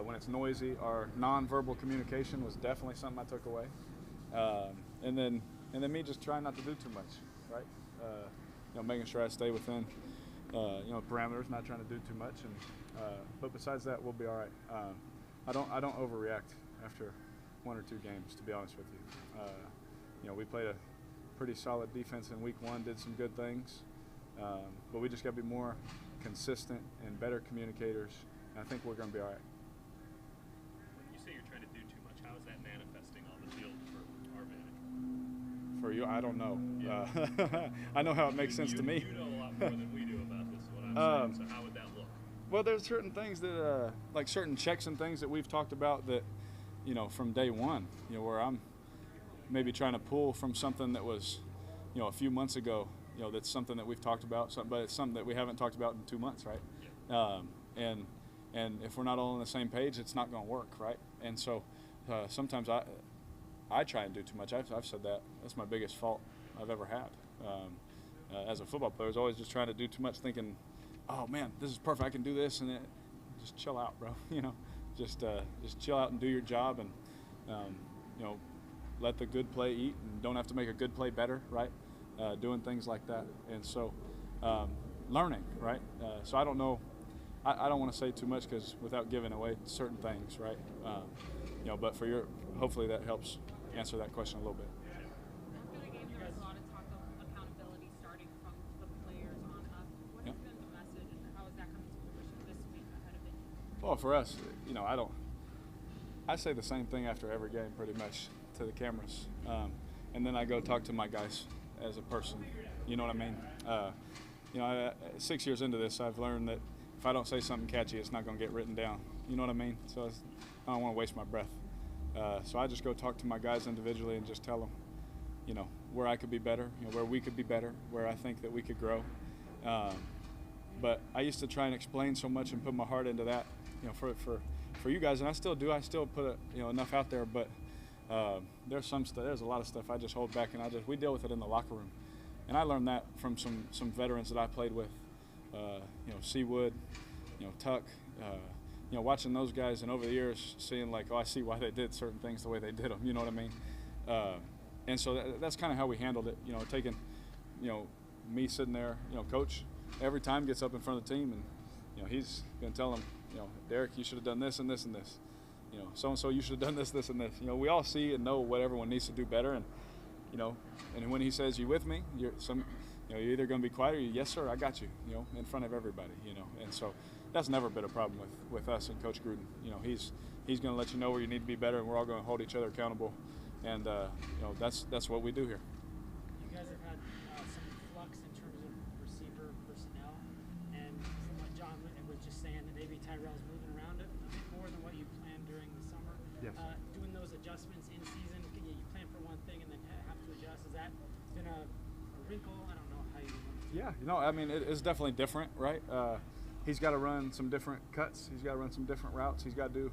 When it's noisy, our nonverbal communication was definitely something I took away. And then me just trying not to do too much, right? Making sure I stay within parameters, not trying to do too much. But besides that, we'll be all right. I don't overreact after 1 or 2 games, to be honest with you. We played a pretty solid defense in week 1, did some good things, but we just got to be more consistent and better communicators. And I think we're going to be all right. When you say you're trying to do too much, how is that manifesting on the field for our vantage? For you, I don't know. Yeah. I know how it makes sense to me. You know a lot more than we do about this, is what I'm saying. So how would that look? Well, there's certain things that, like certain checks and things that we've talked about that, from day one, where I'm maybe trying to pull from something that was, a few months ago, that's something that we've talked about, but it's something that we haven't talked about in 2 months, right? Yeah. And if we're not all on the same page, it's not going to work, right? And so sometimes I try and do too much. I've said that. That's my biggest fault I've ever had. As a football player, I was always just trying to do too much, thinking, oh man, this is perfect, I can do this, and then just chill out, bro. Just chill out and do your job, and let the good play eat, and don't have to make a good play better, right? Doing things like that, and so learning, right? So I don't know. I don't want to say too much because without giving away certain things, right? But hopefully that helps answer that question a little bit. After the game, there was a lot of talk of accountability starting from the players on up. What has been the message, and how is that coming to fruition this week ahead of it? Well, for us, I say the same thing after every game pretty much to the cameras. And then I go talk to my guys as a person. You know what I mean? 6 years into this, I've learned that if I don't say something catchy, it's not going to get written down. You know what I mean? So I don't want to waste my breath. So I just go talk to my guys individually and just tell them, where I could be better, where we could be better, where I think that we could grow. But I used to try and explain so much and put my heart into that, for you guys, and I still do. I still put enough out there, but there's a lot of stuff I just hold back, and we deal with it in the locker room. And I learned that from some veterans that I played with, Seawood, Tuck, watching those guys, and over the years seeing like, I see why they did certain things the way they did them. You know what I mean? And so that's kind of how we handled it. Taking, me sitting there, coach every time gets up in front of the team, and he's going to tell them, Derek, you should have done this and this and this. So and so, you should have done this, this, and this. We all see and know what everyone needs to do better, and and when he says, "You with me?" You're either going to be quiet or yes, sir, I got you. In front of everybody. And so that's never been a problem with us and Coach Gruden. He's going to let you know where you need to be better, and we're all going to hold each other accountable. And that's what we do here. You guys have had some flux in terms of receiver personnel, and from what John was just saying, that maybe Tyrell's moving around a bit more than what you planned during the summer. Yes. Doing those adjustments in season, you plan for one thing and then have to adjust. Has that been a wrinkle? I don't know how you want to. Yeah, I mean, it's definitely different, right? He's got to run some different cuts. He's got to run some different routes. He's got to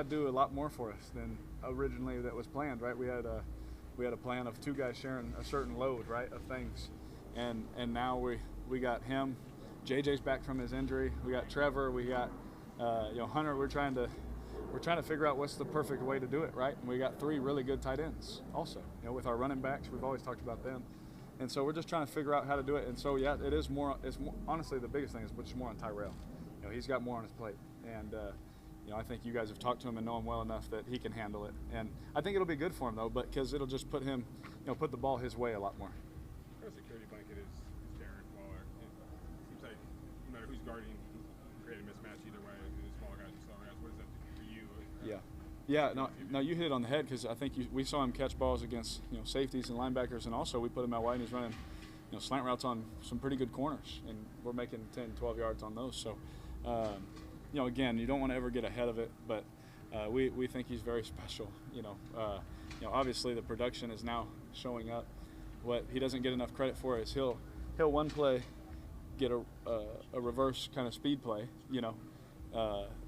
do a lot more for us than originally that was planned, right? We had a plan of 2 guys sharing a certain load, right, of things, and now we got him. JJ's back from his injury. We got Trevor. We got Hunter. We're trying to figure out what's the perfect way to do it, right? And we got 3 really good tight ends also. With our running backs, we've always talked about them. And so we're just trying to figure out how to do it. And so, yeah, it's more, honestly, the biggest thing is which is more on Tyrell. He's got more on his plate. And, I think you guys have talked to him and know him well enough that he can handle it. And I think it'll be good for him, though, because it'll just put him, put the ball his way a lot more. Our security blanket is Derek Waller. It seems like no matter who's guarding, he can create a mismatch either way. The smaller guys and smaller guys. What does that do for you? Yeah. No, you hit it on the head, because I think we saw him catch balls against safeties and linebackers, and also we put him out wide and he's running slant routes on some pretty good corners, and we're making 10, 12 yards on those. So, again, you don't want to ever get ahead of it, but we think he's very special. Obviously the production is now showing up. What he doesn't get enough credit for is he'll one play get a reverse kind of speed play,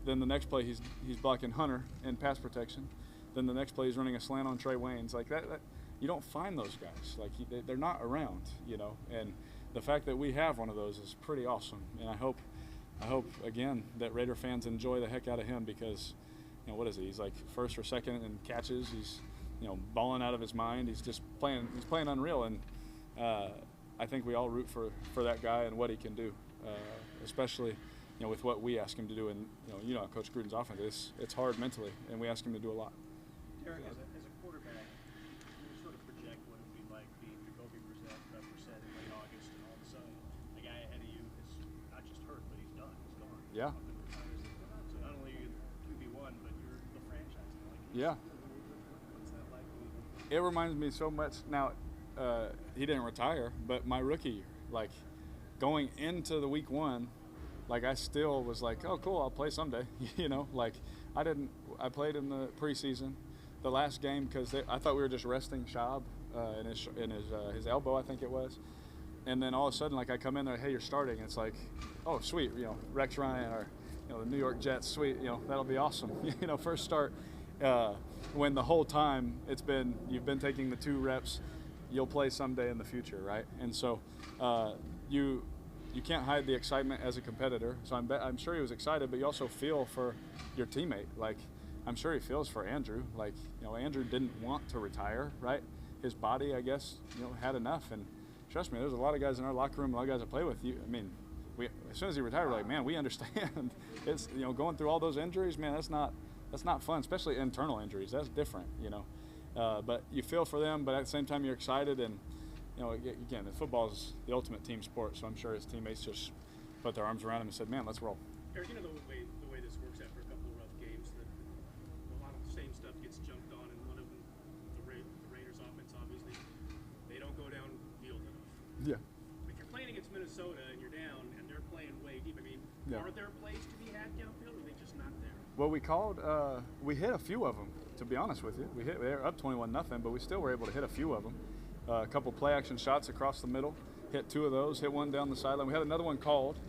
then the next play he's blocking Hunter in pass protection. Then the next play he's running a slant on Trey Waynes. Like that you don't find those guys. Like they're not around, And the fact that we have one of those is pretty awesome. And I hope, I hope again that Raider fans enjoy the heck out of him because, what is he? He's like first or second in catches. He's, balling out of his mind. He's just playing. He's playing unreal, and I think we all root for that guy and what he can do, especially, with what we ask him to do. And Coach Gruden's offense, it's hard mentally, and we ask him to do a lot. Derek, as a quarterback, you sort of project what it would be like being Jacoby Brissett in late August, and all of a sudden, the guy ahead of you is not just hurt, but he's done. He's gone. Yeah. So not only are you QB1, but you're the franchise. Yeah. What's that like? It reminds me so much. Now, he didn't retire, but my rookie year, like going into the week 1, like I still was like, oh, cool, I'll play someday. I played in the preseason, the last game, because I thought we were just resting Schaub in his elbow, I think it was. And then all of a sudden, like I come in there, hey, you're starting. It's like, oh, sweet, Rex Ryan or the New York Jets, sweet, that'll be awesome. First start. When the whole time you've been taking the 2 reps, you'll play someday in the future, right? And so you can't hide the excitement as a competitor. So I'm sure he was excited, but you also feel for your teammate. Like I'm sure he feels for Andrew. Like Andrew didn't want to retire, right? His body, I guess, had enough. And trust me, there's a lot of guys in our locker room, a lot of guys that play with you. I mean, as soon as he retired, we're like, man, we understand. It's going through all those injuries, man. That's not fun, especially internal injuries. That's different, But you feel for them, but at the same time, you're excited. And again, football is the ultimate team sport. So I'm sure his teammates just put their arms around him and said, man, let's roll. Eric, the way this works after a couple of rough games, that a lot of the same stuff gets jumped on, and one of them, the Raiders' offense, obviously, they don't go downfield enough. Yeah. If you're playing against Minnesota and you're down and they're playing way deep, are there plays to be had downfield, or are they just not there? Well, we hit a few of them, to be honest with you. They were up 21-0, but we still were able to hit a few of them. A couple play action shots across the middle, hit 2 of those, hit one down the sideline. We had another one called,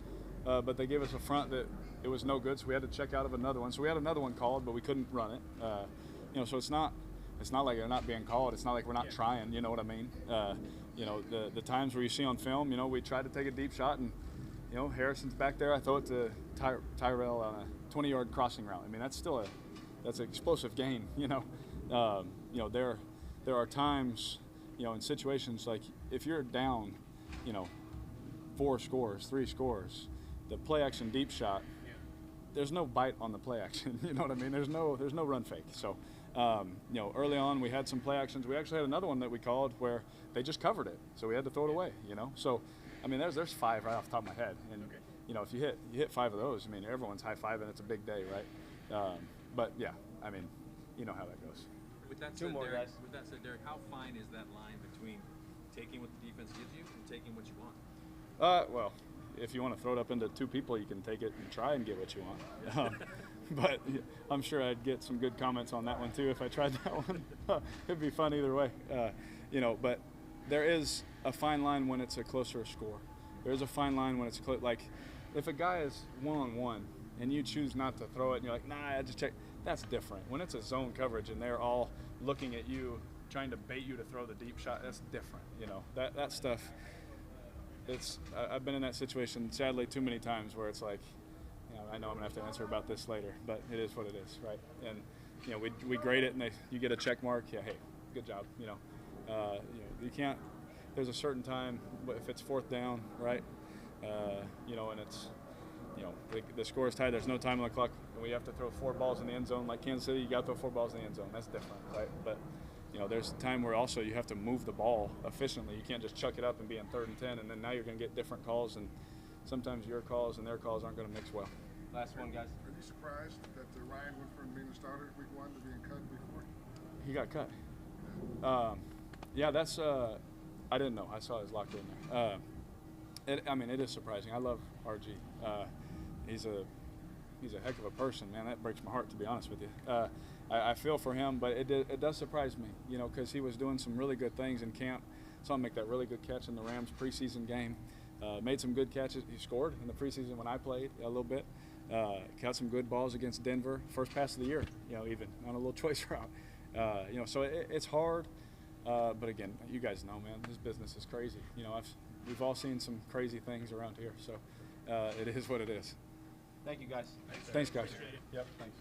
but they gave us a front that it was no good, so we had to check out of another one. So we had another one called, but we couldn't run it. So it's not like they're not being called. It's not like we're not trying. You know what I mean? The times where you see on film, we tried to take a deep shot, and Harrison's back there. I throw it to Tyrell on a 20-yard crossing route. I mean, that's an explosive gain. There are times, in situations like if you're down, 4 scores, 3 scores, the play action deep shot, there's no bite on the play action. You know what I mean? There's no run fake. So, early on we had some play actions. We actually had another one that we called where they just covered it, so we had to throw it away. So, I mean, there's 5 right off the top of my head, and if you hit 5 of those, I mean, everyone's high-fiving. It's a big day, right? But yeah, I mean, you know how that goes. With that said, Derek, how fine is that line between taking what the defense gives you and taking what you want? Well, if you want to throw it up into 2 people, you can take it and try and get what you want. But I'm sure I'd get some good comments on that one too if I tried that one. It'd be fun either way. But there is a fine line when it's a closer score. There's a fine line when it's like if a guy is 1-on-1 and you choose not to throw it and you're like, nah, I just check. That's different. When it's a zone coverage and they're all looking at you, trying to bait you to throw the deep shot, that's different. That stuff. I've been in that situation sadly too many times where it's like, I know I'm gonna have to answer about this later, but it is what it is, right? And we grade it and you get a check mark. Yeah, hey, good job. You can't. There's a certain time if it's 4th down, right? And it's the score is tied. There's no time on the clock, and we have to throw 4 balls in the end zone. Like Kansas City, you got to throw 4 balls in the end zone. That's different, right? But there's a time where also you have to move the ball efficiently. You can't just chuck it up and be in 3rd and 10, and then now you're going to get different calls, and sometimes your calls and their calls aren't going to mix well. Last one, guys. Are you surprised that Ryan went from being a starter week 1 to being cut week 4? He got cut. Yeah, that's I didn't know. I saw his locker in there. It is surprising. I love RG. He's a heck of a person, man. That breaks my heart, to be honest with you. I feel for him, but it does surprise me, because he was doing some really good things in camp. Saw him make that really good catch in the Rams preseason game. Made some good catches. He scored in the preseason when I played a little bit. Caught some good balls against Denver. First pass of the year, even on a little choice route. So it's hard. But again, you guys know, man, this business is crazy. We've all seen some crazy things around here. So it is what it is. Thank you, guys. Thanks, guys. Yep, thanks.